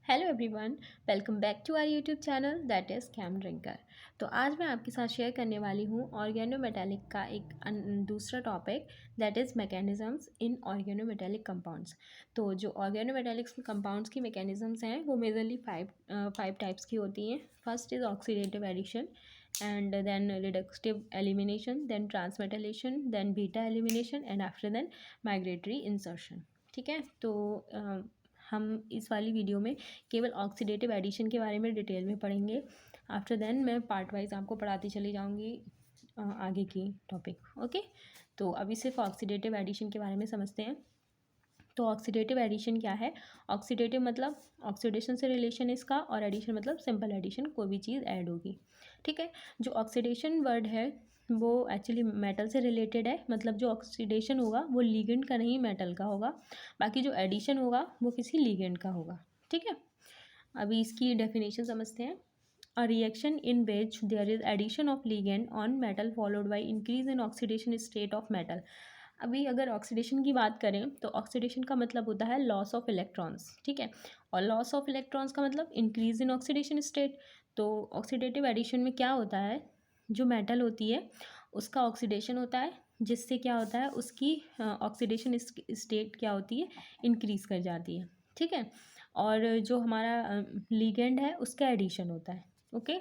Hello everyone, welcome back to our YouTube channel that is Cam Drinker. तो आज मैं आपके साथ शेयर करने वाली हूँ ऑर्गेनोमेटेलिक का एक दूसरा topic that is mechanisms in organometallic compounds. तो जो ऑर्गेनोमेटेलिक कंपाउंड्स की मैकेनिज़म्स हैं वो मेजरली फाइव टाइप्स की होती हैं। First is oxidative addition and then reductive elimination, then transmetalation, then beta elimination and after then migratory insertion. ठीक है, तो हम इस वाली वीडियो में केवल ऑक्सीडेटिव एडिशन के बारे में डिटेल में पढ़ेंगे। आफ्टर देन मैं पार्ट वाइज आपको पढ़ाती चली जाऊंगी आगे की टॉपिक। ओके, तो अभी सिर्फ ऑक्सीडेटिव एडिशन के बारे में समझते हैं। तो ऑक्सीडेटिव एडिशन क्या है? ऑक्सीडेटिव मतलब ऑक्सीडेशन से रिलेशन इसका, और एडिशन मतलब सिंपल एडिशन, कोई भी चीज़ ऐड होगी। ठीक है, जो ऑक्सीडेशन वर्ड है वो एक्चुअली मेटल से रिलेटेड है। मतलब जो ऑक्सीडेशन होगा वो लिगेंड का नहीं, मेटल का होगा। बाकी जो एडिशन होगा वो किसी लिगेंड का होगा। ठीक है, अभी इसकी डेफिनेशन समझते हैं। A reaction in which there is addition of ligand on metal followed by increase in oxidation state of metal. अभी अगर ऑक्सीडेशन की बात करें तो ऑक्सीडेशन का मतलब होता है लॉस ऑफ इलेक्ट्रॉन्स। ठीक है, और लॉस ऑफ इलेक्ट्रॉन्स का मतलब इंक्रीज इन ऑक्सीडेशन स्टेट। तो ऑक्सीडेटिव एडिशन में क्या होता है, जो मेटल होती है उसका ऑक्सीडेशन होता है, जिससे क्या होता है उसकी ऑक्सीडेशन स्टेट क्या होती है, इंक्रीज कर जाती है। ठीक है, और जो हमारा लिगेंड है उसका एडिशन होता है। ओके,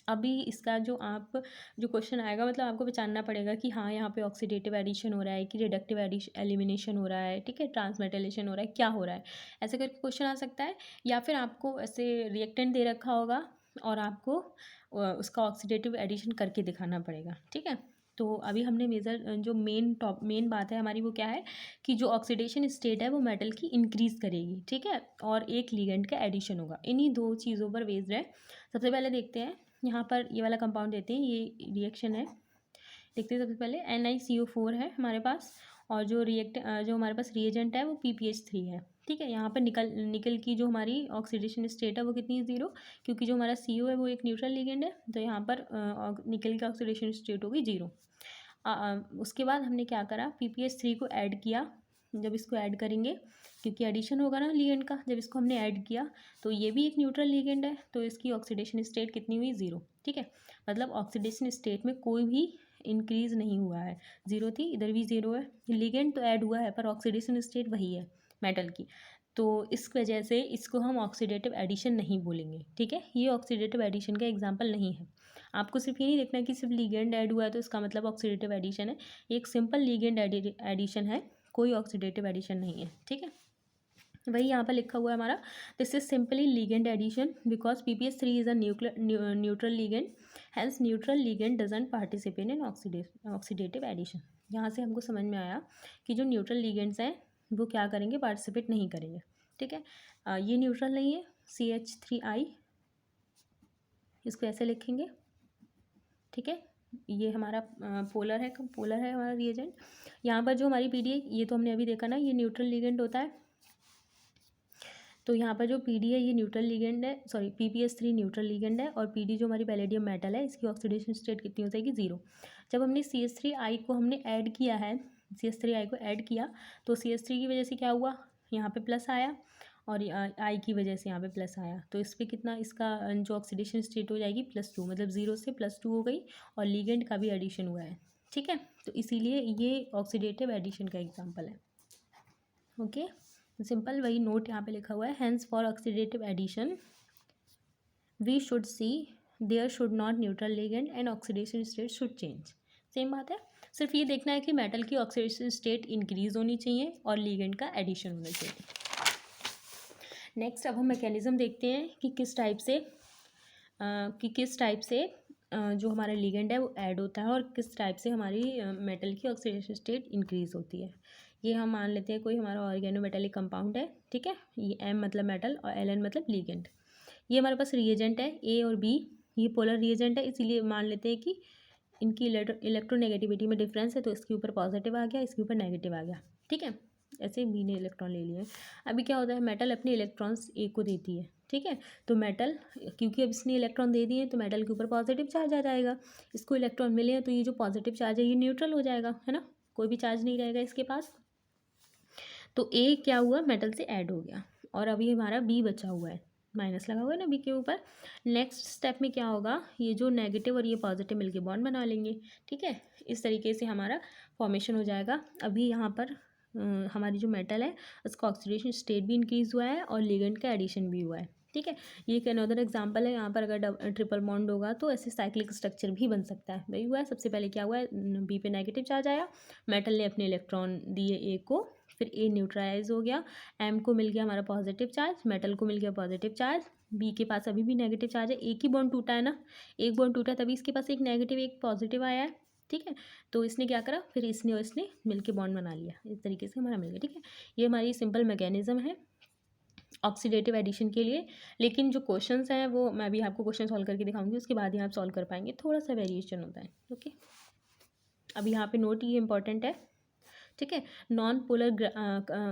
अभी इसका जो क्वेश्चन आएगा, मतलब आपको पहचानना पड़ेगा कि हाँ यहाँ पे ऑक्सीडेटिव एडिशन हो रहा है कि रिडक्टिव एलिमिनेशन हो रहा है। ठीक है, ट्रांसमेटालेशन हो रहा है, क्या हो रहा है, ऐसे करके क्वेश्चन आ सकता है। या फिर आपको ऐसे रिएक्टेंट दे रखा होगा और आपको उसका ऑक्सीडेटिव एडिशन करके दिखाना पड़ेगा। ठीक है, तो अभी हमने जो मेन बात है हमारी वो क्या है कि जो ऑक्सीडेशन स्टेट है वो मेटल की इंक्रीज़ करेगी। ठीक है, और एक लिगेंड का एडिशन होगा। इन्हीं दो चीज़ों पर बेस्ड है। सबसे पहले देखते हैं, यहाँ पर ये वाला कंपाउंड देते हैं, ये रिएक्शन है। देखते हैं सबसे पहले NiCO4 है हमारे पास, और जो हमारे पास रिएजेंट है वो PPH3 है। ठीक है, यहाँ पर निकल की जो हमारी ऑक्सीडेशन स्टेट है वो कितनी है, 0, क्योंकि जो हमारा CO है वो एक न्यूट्रल लिगेंड है। तो यहाँ पर निकल की ऑक्सीडेशन स्टेट होगी 0। उसके बाद हमने क्या करा, PPH3 को ऐड किया। जब इसको ऐड करेंगे, क्योंकि एडिशन होगा ना लिगेंड का, जब इसको हमने ऐड किया तो ये भी एक न्यूट्रल लिगेंड है, तो इसकी ऑक्सीडेशन स्टेट कितनी हुई, 0। ठीक है, मतलब ऑक्सीडेशन स्टेट में कोई भी इंक्रीज नहीं हुआ है, 0 थी, इधर भी 0 है। लिगेंड तो ऐड हुआ है पर ऑक्सीडेशन स्टेट वही है मेटल की, तो इस वजह से इसको हम ऑक्सीडेटिव एडिशन नहीं बोलेंगे। ठीक है, ये ऑक्सीडेटिव एडिशन का एग्जाम्पल नहीं है। आपको सिर्फ ये नहीं देखना कि सिर्फ लिगेंड ऐड हुआ है तो इसका मतलब ऑक्सीडेटिव एडिशन है। एक सिंपल लिगेंड एडिशन है, कोई ऑक्सीडेटिव एडिशन नहीं है। ठीक है, वही यहाँ पर लिखा हुआ है हमारा, this is simply ligand addition because PPH3 is a neutral ligand, hence neutral ligand doesn't participate in oxidative addition. यहाँ से हमको समझ में आया कि जो न्यूट्रल लिगेंड्स हैं वो क्या करेंगे, पार्टिसिपेट नहीं करेंगे। ठीक है, ये न्यूट्रल नहीं है, CH3I, इसको ऐसे लिखेंगे। ठीक है, ये हमारा पोलर है हमारा रिएजेंट। यहाँ पर जो हमारी PD है, ये तो हमने अभी देखा ना, ये न्यूट्रल लिगेंड होता है। तो यहाँ पर जो PD है ये न्यूट्रल लिगेंड है, सॉरी PPH3 न्यूट्रल लिगेंड है, और PD जो हमारी पैलेडियम मेटल है इसकी ऑक्सीडेशन स्टेट कितनी हो जाएगी, 0। जब हमने CH3I को हमने ऐड किया है, CH3I को ऐड किया तो CH3 की वजह से क्या हुआ, यहाँ पे प्लस आया, और I की वजह से यहाँ पे प्लस आया, तो इस पर कितना, इसका जो ऑक्सीडेशन स्टेट हो जाएगी +2, मतलब 0 से +2 हो गई, और लिगेंड का भी एडिशन हुआ है। ठीक है, तो इसीलिए ये ऑक्सीडेटिव एडिशन का एग्जाम्पल है। ओके, सिंपल वही नोट यहाँ पे लिखा हुआ है, hence for oxidative addition we should see there should not neutral ligand and oxidation state should change. Same बात है, सिर्फ ये देखना है कि मेटल की ऑक्सीडेशन स्टेट इंक्रीज होनी चाहिए और लिगेंड का एडिशन होना चाहिए। नेक्स्ट अब हम मैकेनिज्म देखते हैं कि किस टाइप से जो हमारा लिगेंड है वो ऐड होता है, और किस टाइप से हमारी मेटल की ऑक्सीडेशन स्टेट इंक्रीज होती है। ये हम मान लेते हैं कोई हमारा ऑर्गेनोमेटेलिक कंपाउंड है। ठीक है, ये M मतलब मेटल और Ln मतलब लिगेंड। ये हमारे पास रिएजेंट है A और B, ये पोलर रिएजेंट है, इसीलिए मान लेते हैं कि इनकी इलेक्ट्रोनेगेटिविटी में डिफरेंस है, तो इसके ऊपर पॉजिटिव आ गया, इसके ऊपर नेगेटिव आ गया। ठीक है, ऐसे B ने इलेक्ट्रॉन ले लिए। अभी क्या होता है, मेटल अपने इलेक्ट्रॉन्स A को देती है। ठीक है, तो मेटल, क्योंकि अब इसने इलेक्ट्रॉन दे दिए तो मेटल के ऊपर पॉजिटिव चार्ज आ जाएगा, इसको इलेक्ट्रॉन मिले हैं तो ये जो पॉजिटिव चार्ज है ये न्यूट्रल हो जाएगा, है ना, कोई भी चार्ज नहीं रहेगा इसके पास। तो A क्या हुआ, मेटल से ऐड हो गया, और अभी हमारा बी बचा हुआ है, माइनस लगा हुआ है ना बी के ऊपर। नेक्स्ट स्टेप में क्या होगा, ये जो नेगेटिव और ये पॉजिटिव मिलके बॉन्ड बना लेंगे, ठीक है। इस तरीके से हमारा फॉर्मेशन हो जाएगा। अभी यहाँ पर हमारी जो मेटल है उसका ऑक्सीडेशन स्टेट भी इंक्रीज़ हुआ है और लिगेंड का एडिशन भी हुआ है, ठीक है। ये एक अनदर एग्जांपल है। यहाँ पर अगर ट्रिपल बॉन्ड होगा तो ऐसे साइक्लिक स्ट्रक्चर भी बन सकता है। वही हुआ है, सबसे पहले क्या हुआ है, बी पे नेगेटिव चार्ज आया, मेटल ने अपने इलेक्ट्रॉन दिए ए को, फिर ए न्यूट्रलाइज हो गया, एम को मिल गया हमारा पॉजिटिव चार्ज, मेटल को मिल गया पॉजिटिव चार्ज, बी के पास अभी भी नेगेटिव चार्ज है, एक ही बॉन्ड टूटा है ना, एक बॉन्ड टूटा तभी इसके पास एक नेगेटिव एक पॉजिटिव आया है, ठीक है। तो इसने क्या करा, फिर इसने और इसने मिलके बॉन्ड बना लिया, इस तरीके से हमारा मिल गया, ठीक है। ये हमारी सिंपल मैकेनिज्म है ऑक्सीडेटिव एडिशन के लिए। लेकिन जो क्वेश्चंस हैं वो मैं भी आपको क्वेश्चन सॉल्व करके दिखाऊंगी, उसके बाद ही आप सॉल्व कर पाएंगे, थोड़ा सा वेरिएशन होता है, ओके। अब यहाँ पे नोट ये इंपॉर्टेंट है, ठीक है। Non polar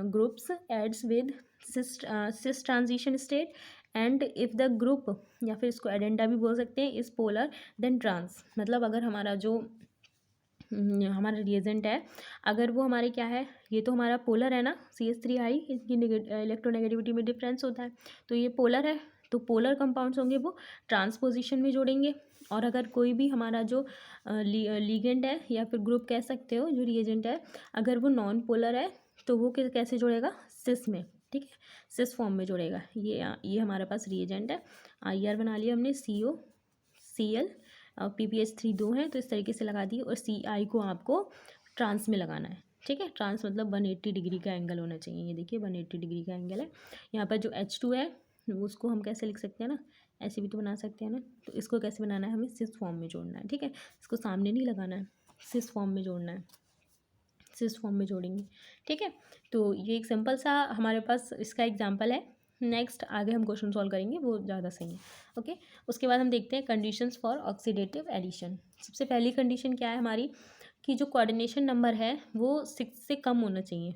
groups aids with cis transition state and if the group, या फिर इसको एडेंडा भी बोल सकते हैं, इज पोलर देन ट्रांस। मतलब अगर हमारा जो हमारा रिएजेंट है, अगर वो हमारे क्या है, ये तो हमारा पोलर है ना, CH3 हाई, इसकी इलेक्ट्रोनेगेटिविटी में डिफरेंस होता है, तो ये पोलर है, तो पोलर कंपाउंड्स होंगे वो ट्रांस पोजीशन में जोड़ेंगे। और अगर कोई भी हमारा जो लीगेंड है या फिर ग्रुप कह सकते हो जो रिएजेंट है, अगर वो नॉन पोलर है तो वो कैसे जोड़ेगा, सिस में, ठीक है, सिस फॉर्म में जोड़ेगा। ये हमारे पास रिएजेंट है, IR बना लिया हमने, COCl, PPH3 दो हैं तो इस तरीके से लगा दिए, और CI को आपको ट्रांस में लगाना है, ठीक है। ट्रांस मतलब 180 डिग्री का एंगल होना चाहिए, ये देखिए 180 डिग्री का एंगल है। यहाँ पर जो H2 है उसको हम कैसे लिख सकते हैं ना, ऐसे भी तो बना सकते हैं ना, तो इसको कैसे बनाना है, हमें सिस फॉर्म में जोड़ना है, ठीक है। इसको सामने नहीं लगाना है, सिस फॉर्म में जोड़ना है, सिस फॉर्म में जोड़ेंगे, ठीक है। तो ये एक सिंपल सा हमारे पास इसका एग्जाम्पल है। नेक्स्ट आगे हम क्वेश्चन सॉल्व करेंगे, वो ज़्यादा सही है, ओके। उसके बाद हम देखते हैं कंडीशंस फॉर ऑक्सीडेटिव एडिशन। सबसे पहली कंडीशन क्या है हमारी, कि जो कोऑर्डिनेशन नंबर है वो 6 से कम होना चाहिए।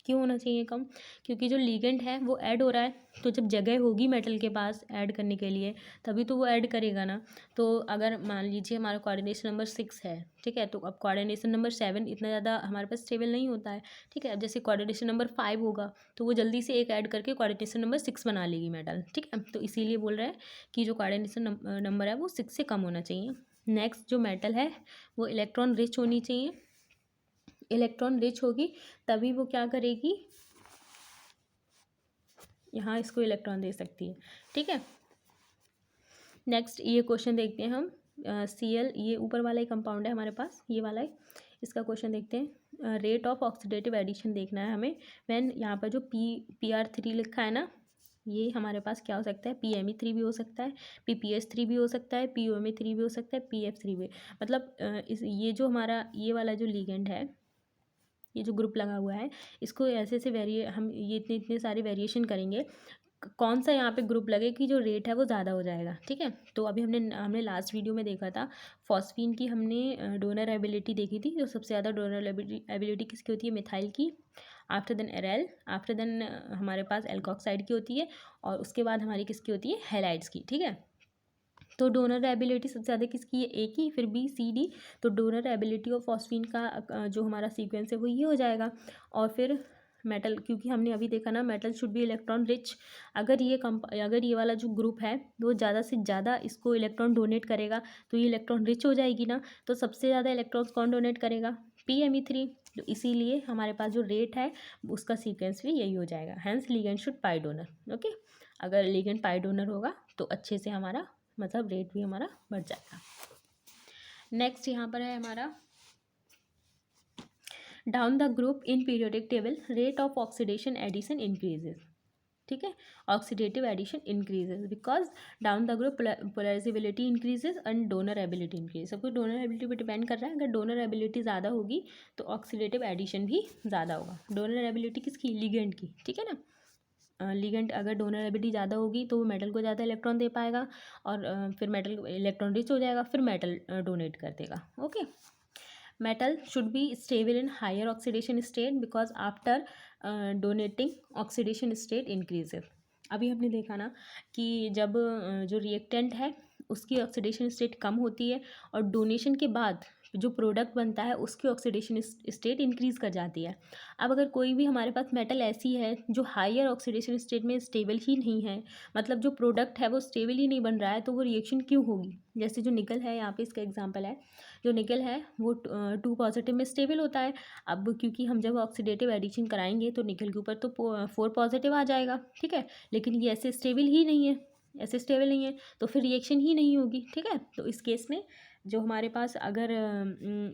क्यों होना चाहिए कम, क्योंकि जो लीगेंड है वो ऐड हो रहा है, तो जब जगह होगी मेटल के पास ऐड करने के लिए तभी तो वो ऐड करेगा ना। तो अगर मान लीजिए हमारा कोऑर्डिनेशन नंबर 6 है, ठीक है, तो अब कोऑर्डिनेशन नंबर 7 इतना ज़्यादा हमारे पास स्टेबल नहीं होता है, ठीक है। अब जैसे कोऑर्डिनेशन नंबर 5 होगा तो वो जल्दी से एक ऐड करके कोऑर्डिनेशन नंबर 6 बना लेगी मेटल, ठीक है। तो इसीलिए बोल रहा है कि जो कोऑर्डिनेशन नंबर है वो 6 से कम होना चाहिए। नेक्स्ट जो मेटल है वो इलेक्ट्रॉन रिच होनी चाहिए, इलेक्ट्रॉन रिच होगी तभी वो क्या करेगी, यहाँ इसको इलेक्ट्रॉन दे सकती है, ठीक है। नेक्स्ट ये क्वेश्चन देखते हैं हम, Cl, ये ऊपर वाला ही कंपाउंड है हमारे पास, ये वाला है, इसका क्वेश्चन देखते हैं। रेट ऑफ ऑक्सीडेटिव एडिशन देखना है हमें व्हेन, यहाँ पर जो PR3 लिखा है ना, ये हमारे पास क्या हो सकता है, PMe3 भी हो सकता है, PPH3 भी हो सकता है, POMe3 भी हो सकता है, PF3 भी। मतलब ये जो हमारा ये वाला जो लीगेंड है, ये जो ग्रुप लगा हुआ है, इसको ऐसे ऐसे हम ये इतने इतने सारे वेरिएशन करेंगे, कौन सा यहाँ पे ग्रुप लगे कि जो रेट है वो ज़्यादा हो जाएगा, ठीक है। तो अभी हमने लास्ट वीडियो में देखा था फॉस्फीन की, हमने डोनर एबिलिटी देखी थी, जो सबसे ज़्यादा डोनर एबिलिटी किसकी होती है, मिथाइल की, आफ्टर देन एरेल, आफ्टर देन हमारे पास एल्कोक्साइड की होती है, और उसके बाद हमारी किसकी होती है, हैलाइड्स की, ठीक है। तो डोनर एबिलिटी सबसे ज़्यादा किसकी है, ए की, फिर BCD, तो डोनर एबिलिटी ऑफ फॉस्फीन का जो हमारा सीक्वेंस है वो ये हो जाएगा। और फिर मेटल, क्योंकि हमने अभी देखा ना metal should B electron rich, अगर ये वाला जो ग्रुप है वो ज़्यादा से ज़्यादा इसको इलेक्ट्रॉन डोनेट करेगा तो ये इलेक्ट्रॉन रिच हो जाएगी ना, तो सबसे ज़्यादा इलेक्ट्रॉन्स कौन डोनेट करेगा, PMe3। तो इसीलिए हमारे पास जो रेट है उसका सीक्वेंस भी यही हो जाएगा, hence ligand should pi donor, okay. अगर लिगेंड पाई डोनर होगा तो अच्छे से हमारा मतलब रेट भी हमारा बढ़ जाएगा। नेक्स्ट यहाँ पर है हमारा down the group in periodic table rate of oxidation addition increases, ठीक है। Oxidative addition increases because down the group polarizability increases and donor ability increase. सब कुछ डोनर एबिलिटी पर डिपेंड कर रहा है, अगर डोनर एबिलिटी ज़्यादा होगी तो ऑक्सीडेटिव एडिशन भी ज़्यादा होगा। डोनर एबिलिटी किसकी, लिगेंड की, ठीक है ना। लिगेंड अगर डोनर एबिलिटी ज़्यादा होगी तो वो मेटल को ज़्यादा इलेक्ट्रॉन दे पाएगा, और फिर मेटल इलेक्ट्रॉन रिच हो जाएगा, फिर मेटल डोनेट कर देगा, ओके। Metal should be stable in higher oxidation state because after donating oxidation state increases. अभी हमने देखा ना कि जब जो रिएक्टेंट है उसकी ऑक्सीडेशन स्टेट कम होती है और डोनेशन के बाद जो प्रोडक्ट बनता है उसकी ऑक्सीडेशन स्टेट इंक्रीज़ कर जाती है। अब अगर कोई भी हमारे पास मेटल ऐसी है जो हायर ऑक्सीडेशन स्टेट में स्टेबल ही नहीं है, मतलब जो प्रोडक्ट है वो स्टेबल ही नहीं बन रहा है, तो वो रिएक्शन क्यों होगी? जैसे जो निकल है, यहाँ पे इसका एग्जांपल है, जो निकल है वो 2 पॉजिटिव में स्टेबल होता है। अब क्योंकि हम जब ऑक्सीडेटिव एडिशन कराएंगे तो निकल के ऊपर तो 4 पॉजिटिव आ जाएगा, ठीक है, लेकिन ये ऐसे स्टेबल ही नहीं है, ऐसे स्टेबल नहीं है, तो फिर रिएक्शन ही नहीं होगी, ठीक है। तो इस केस में जो हमारे पास अगर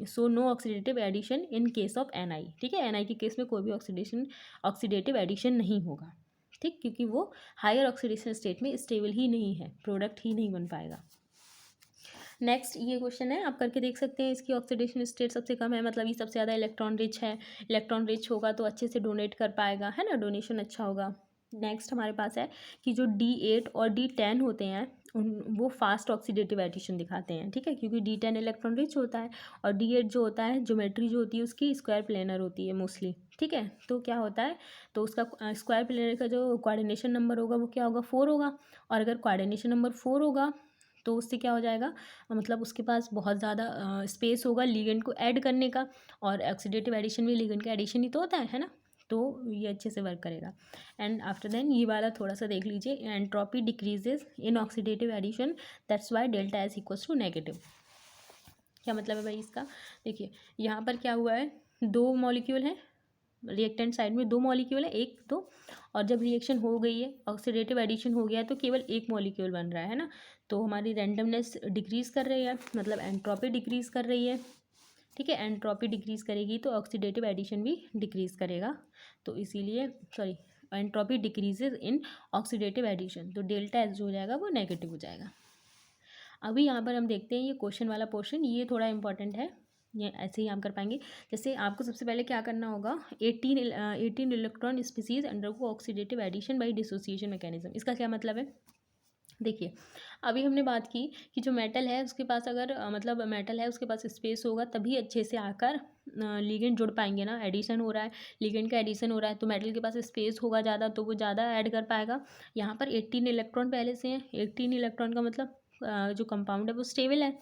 so no oxidative addition in case of an I, ठीक है, एन आई के केस में कोई भी ऑक्सीडेटिव एडिशन नहीं होगा, ठीक, क्योंकि वो हायर ऑक्सीडेशन स्टेट में स्टेबल ही नहीं है, प्रोडक्ट ही नहीं बन पाएगा। नेक्स्ट ये क्वेश्चन है, आप करके देख सकते हैं, इसकी ऑक्सीडेशन स्टेट सबसे कम है, मतलब ये सबसे ज़्यादा इलेक्ट्रॉन रिच है, इलेक्ट्रॉन रिच होगा तो अच्छे से डोनेट कर पाएगा, है ना, डोनेशन अच्छा होगा। नेक्स्ट हमारे पास है कि जो D8 और D10 होते हैं वो फास्ट ऑक्सीडेटिव एडिशन दिखाते हैं, ठीक है, क्योंकि D10 इलेक्ट्रॉन रिच होता है और D8 जो होता है, ज्योमेट्री जो होती है उसकी स्क्वायर प्लेनर होती है मोस्टली, ठीक है। तो क्या होता है, तो उसका स्क्वायर प्लेनर का जो कोऑर्डिनेशन नंबर होगा वो क्या होगा, 4 होगा, और अगर कोऑर्डिनेशन नंबर 4 होगा तो उससे क्या हो जाएगा, मतलब उसके पास बहुत ज़्यादा स्पेस होगा लिगेंड को ऐड करने का, और ऑक्सीडेटिव एडिशन में लिगेंड का एडिशन ही तो होता है ना, तो ये अच्छे से वर्क करेगा। एंड आफ्टर देन ये वाला थोड़ा सा देख लीजिए, entropy decreases in oxidative addition, that's why delta S equals to negative. क्या मतलब है भाई इसका, देखिए यहाँ पर क्या हुआ है, 2 मॉलिक्यूल हैं, रिएक्टेंट साइड में 2 मॉलिक्यूल है, 1 2, और जब रिएक्शन हो गई है, ऑक्सीडेटिव एडिशन हो गया है, तो केवल 1 मॉलिक्यूल बन रहा है ना, तो हमारी रैंडमनेस डिक्रीज़ कर रही है, मतलब एंट्रोपी डिक्रीज़ कर रही है, ठीक है। एंट्रोपी डिक्रीज़ करेगी तो ऑक्सीडेटिव एडिशन भी डिक्रीज़ करेगा, तो इसीलिए sorry, entropy decreases in oxidative addition, तो डेल्टा एस जो हो जाएगा वो नेगेटिव हो जाएगा। अभी यहाँ पर हम देखते हैं ये क्वेश्चन वाला पोर्शन, ये थोड़ा इंपॉर्टेंट है, ये ऐसे ही हम कर पाएंगे। जैसे आपको सबसे पहले क्या करना होगा, 18 electron species undergo oxidative addition by dissociation mechanism. इसका क्या मतलब है, देखिए अभी हमने बात की कि जो मेटल है उसके पास अगर मतलब मेटल है उसके पास स्पेस होगा तभी अच्छे से आकर लिगेंड जुड़ पाएंगे ना, एडिशन हो रहा है, लिगेंड का एडिशन हो रहा है, तो मेटल के पास स्पेस होगा ज़्यादा तो वो ज़्यादा ऐड कर पाएगा। यहाँ पर 18 इलेक्ट्रॉन पहले से हैं, 18 इलेक्ट्रॉन का मतलब जो कंपाउंड है वो स्टेबल है,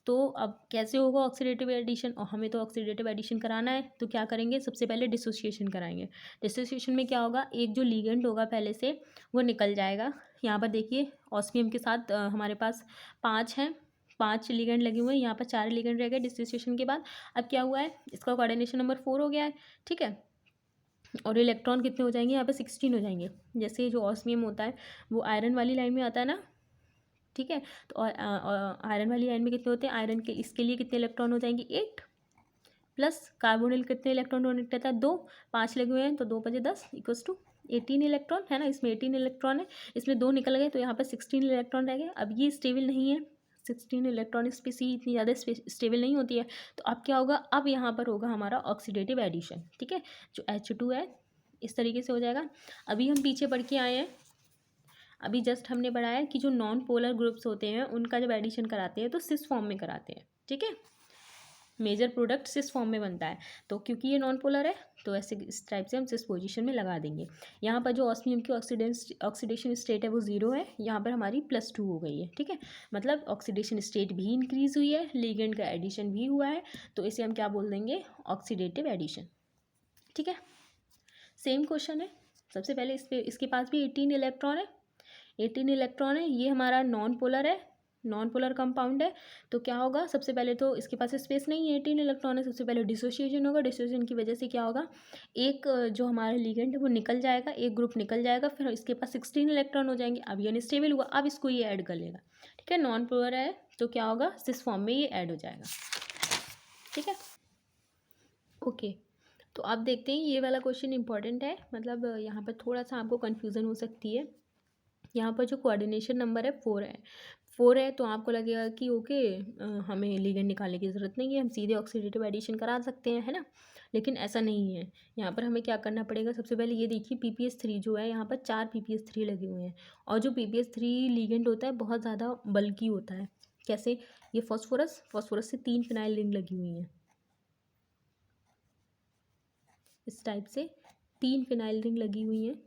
तो अब कैसे होगा ऑक्सीडेटिव एडिशन, और हमें तो ऑक्सीडेटिव एडिशन कराना है, तो क्या करेंगे, सबसे पहले डिसोसिएशन कराएंगे। डिसोसिएशन में क्या होगा, एक जो लिगेंड होगा पहले से वो निकल जाएगा। यहाँ पर देखिए ऑस्मियम के साथ हमारे पास 5 हैं, 5 लिगेंड लगे हुए हैं, यहाँ पर 4 लिगेंड रह गए डिसोसिएशन के बाद। अब क्या हुआ है, इसका कोऑर्डिनेशन नंबर 4 हो गया है, ठीक है, और इलेक्ट्रॉन कितने हो जाएंगे, यहाँ पे 16 हो जाएंगे। जैसे जो ऑस्मियम होता है वो आयरन वाली लाइन में आता है ना, ठीक है, तो आयरन वाली लाइन में कितने होते हैं, आयरन के इसके लिए कितने इलेक्ट्रॉन हो जाएंगे, 8, प्लस कार्बोनिल कितने इलेक्ट्रॉन डोनेट करता है, 2, 5 लगे हुए हैं तो 2 बजे 10 इक्वल्स टू 18 इलेक्ट्रॉन है ना, इसमें 18 इलेक्ट्रॉन है, इसमें 2 निकल गए तो यहाँ पर 16 इलेक्ट्रॉन रह गए। अब ये स्टेबल नहीं है, 16 इलेक्ट्रॉन स्पीसी इतनी ज़्यादा स्टेबल नहीं होती है, तो अब क्या होगा, अब यहाँ पर होगा हमारा ऑक्सीडेटिव एडिशन, ठीक है, जो H2 है इस तरीके से हो जाएगा। अभी हम पीछे पढ़ के आए हैं, अभी जस्ट हमने पढ़ाया कि जो नॉन पोलर ग्रुप्स होते हैं उनका जब एडिशन कराते हैं तो सिस फॉर्म में कराते हैं, ठीक है, मेजर प्रोडक्ट सिस फॉर्म में बनता है, तो क्योंकि ये नॉन पोलर है तो ऐसे इस टाइप से हम सिस पोजीशन में लगा देंगे। यहाँ पर जो ऑस्मियम की ऑक्सीडेशन स्टेट है वो 0 है, यहाँ पर हमारी +2 हो गई है, ठीक है, मतलब ऑक्सीडेशन स्टेट भी इंक्रीज़ हुई है, लिगेंड का एडिशन भी हुआ है, तो इसे हम क्या बोल देंगे, ऑक्सीडेटिव एडिशन, ठीक है। सेम क्वेश्चन है, सबसे पहले इसके पास भी 18 इलेक्ट्रॉन है, 18 इलेक्ट्रॉन है, ये हमारा नॉन पोलर है, नॉन पोलर कंपाउंड है, तो क्या होगा, सबसे पहले तो इसके पास स्पेस नहीं है, 18 इलेक्ट्रॉन है, सबसे पहले डिसोसिएशन होगा, डिसोसिएशन की वजह से क्या होगा, एक जो हमारा लिगेंड है वो निकल जाएगा, एक ग्रुप निकल जाएगा, फिर इसके पास 16 इलेक्ट्रॉन हो जाएंगे, अब ये अनस्टेबल हुआ, अब इसको ये ऐड कर लेगा, ठीक है, नॉन पोलर है तो क्या होगा, सिस फॉर्म में ये ऐड हो जाएगा, ठीक है, ओके। तो आप देखते हैं ये वाला क्वेश्चन इंपॉर्टेंट है, मतलब यहाँ पर थोड़ा सा आपको कन्फ्यूज़न हो सकती है। यहाँ पर जो कोऑर्डिनेशन नंबर है 4 है, 4 है, तो आपको लगेगा कि ओके हमें लिगेंड निकालने की ज़रूरत नहीं है, हम सीधे ऑक्सीडेटिव एडिशन करा सकते हैं, है ना, लेकिन ऐसा नहीं है। यहाँ पर हमें क्या करना पड़ेगा, सबसे पहले ये देखिए PPS3 जो है, यहाँ पर 4 PPS3 लगे हुए हैं, और जो PPS3 लिगेंड होता है बहुत ज़्यादा बल्की होता है, कैसे, ये फॉस्फोरस से 3 फिनाइल रिंग लगी हुई हैं, इस टाइप से 3 फिनाइल रिंग लगी हुई हैं,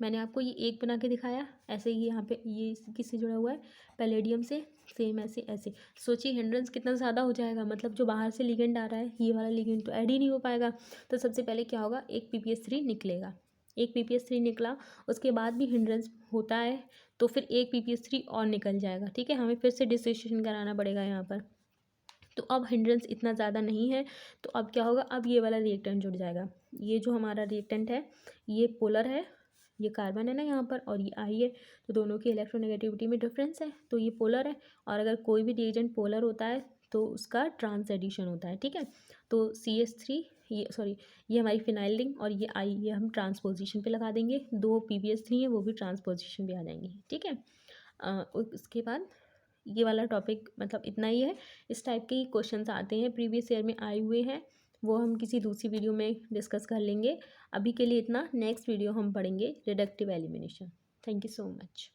मैंने आपको ये एक बना के दिखाया, ऐसे ही यहाँ पे ये किससे जुड़ा हुआ है, पैलेडियम से, सेम ऐसे ऐसे। सोचिए हिंड्रेंस कितना ज़्यादा हो जाएगा, मतलब जो बाहर से लिगेंड आ रहा है ये वाला लिगेंड तो ऐड ही नहीं हो पाएगा। तो सबसे पहले क्या होगा, एक PPS3 निकलेगा, एक PPS3 निकला, उसके बाद भी हिंड्रेंस होता है तो फिर एक PPS3 और निकल जाएगा। ठीक है, हमें फिर से डिसोसिएशन कराना पड़ेगा यहाँ पर। तो अब हिंड्रेंस इतना ज़्यादा नहीं है, तो अब क्या होगा, अब ये वाला रिएक्टेंट जुड़ जाएगा। ये जो हमारा रिएक्टेंट है ये पोलर है, ये कार्बन है ना यहाँ पर, और ये आई है, तो दोनों की इलेक्ट्रोनेगेटिविटी में डिफरेंस है, तो ये पोलर है। और अगर कोई भी रिएजेंट पोलर होता है तो उसका ट्रांस एडिशन होता है। ठीक है, तो CH3, ये सॉरी, ये हमारी फिनाइल रिंग और ये आई, ये हम ट्रांसपोजिशन पे लगा देंगे, दो PPS3 है वो भी ट्रांसपोजिशन पे आ जाएंगी। ठीक है, उसके बाद ये वाला टॉपिक मतलब इतना ही है। इस टाइप के ही क्वेश्चंस आते हैं, प्रीवियस ईयर में आए हुए हैं, वो हम किसी दूसरी वीडियो में डिस्कस कर लेंगे। अभी के लिए इतना, नेक्स्ट वीडियो हम पढ़ेंगे reductive elimination. Thank you so much.